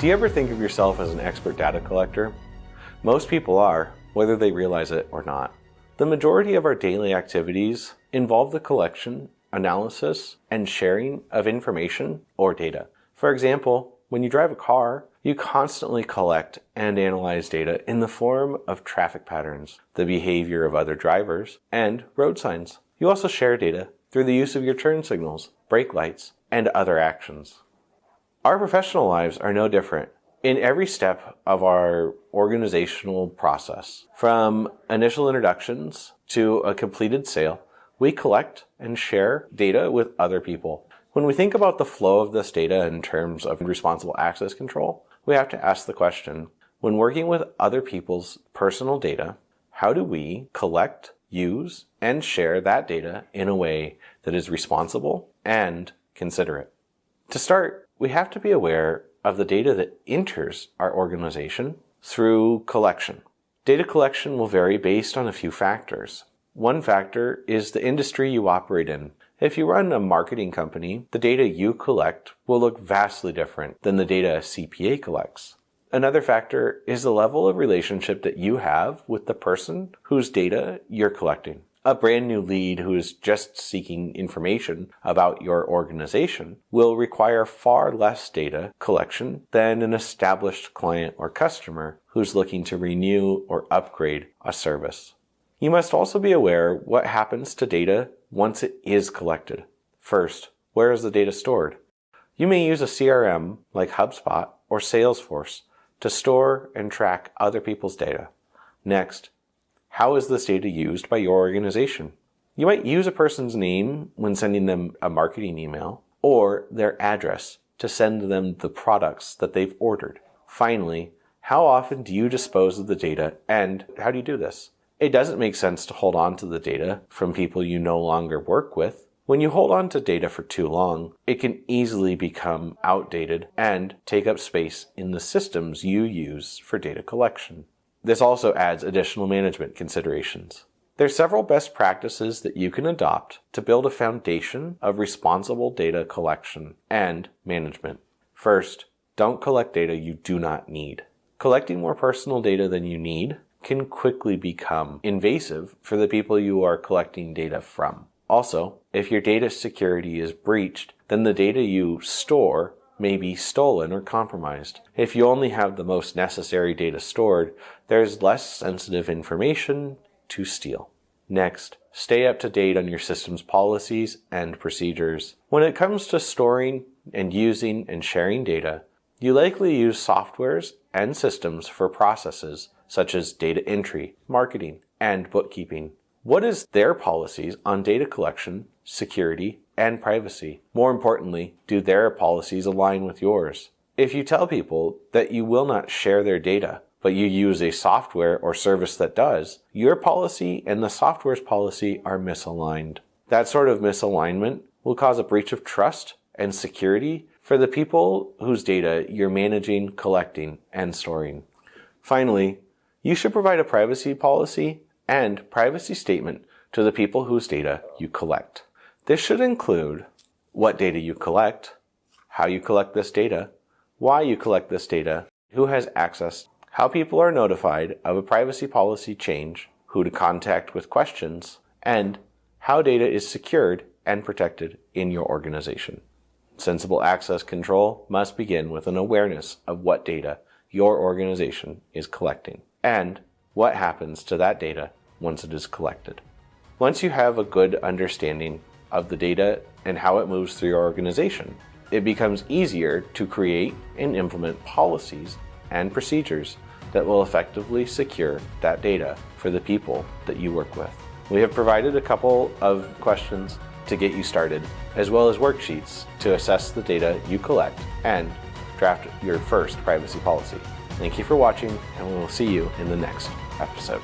Do you ever think of yourself as an expert data collector? Most people are, whether they realize it or not. The majority of our daily activities involve the collection, analysis, and sharing of information or data. For example, when you drive a car, you constantly collect and analyze data in the form of traffic patterns, the behavior of other drivers, and road signs. You also share data through the use of your turn signals, brake lights, and other actions. Our professional lives are no different. In every step of our organizational process, from initial introductions to a completed sale, we collect and share data with other people. When we think about the flow of this data in terms of responsible access control, we have to ask the question, when working with other people's personal data, how do we collect, use, and share that data in a way that is responsible and considerate? To start, we have to be aware of the data that enters our organization through collection. Data collection will vary based on a few factors. One factor is the industry you operate in. If you run a marketing company, the data you collect will look vastly different than the data a CPA collects. Another factor is the level of relationship that you have with the person whose data you're collecting. A brand new lead who is just seeking information about your organization will require far less data collection than an established client or customer who's looking to renew or upgrade a service. You must also be aware what happens to data once it is collected. First, where is the data stored? You may use a CRM like HubSpot or Salesforce to store and track other people's data. Next, how is this data used by your organization? You might use a person's name when sending them a marketing email or their address to send them the products that they've ordered. Finally, how often do you dispose of the data and how do you do this? It doesn't make sense to hold on to the data from people you no longer work with. When you hold on to data for too long, it can easily become outdated and take up space in the systems you use for data collection. This also adds additional management considerations. There are several best practices that you can adopt to build a foundation of responsible data collection and management. First, don't collect data you do not need. Collecting more personal data than you need can quickly become invasive for the people you are collecting data from. Also, if your data security is breached, then the data you store may be stolen or compromised. If you only have the most necessary data stored, there's less sensitive information to steal. Next, stay up to date on your system's policies and procedures. When it comes to storing and using and sharing data, you likely use softwares and systems for processes such as data entry, marketing, and bookkeeping. What is their policies on data collection, security, and privacy? More importantly, do their policies align with yours? If you tell people that you will not share their data, but you use a software or service that does, your policy and the software's policy are misaligned. That sort of misalignment will cause a breach of trust and security for the people whose data you're managing, collecting, and storing. Finally, you should provide a privacy policy and privacy statement to the people whose data you collect. This should include what data you collect, how you collect this data, why you collect this data, who has access, how people are notified of a privacy policy change, who to contact with questions, and how data is secured and protected in your organization. Sensible access control must begin with an awareness of what data your organization is collecting and what happens to that data once it is collected. Once you have a good understanding of the data and how it moves through your organization, it becomes easier to create and implement policies and procedures that will effectively secure that data for the people that you work with. We have provided a couple of questions to get you started, as well as worksheets to assess the data you collect and draft your first privacy policy. Thank you for watching, and we will see you in the next episode.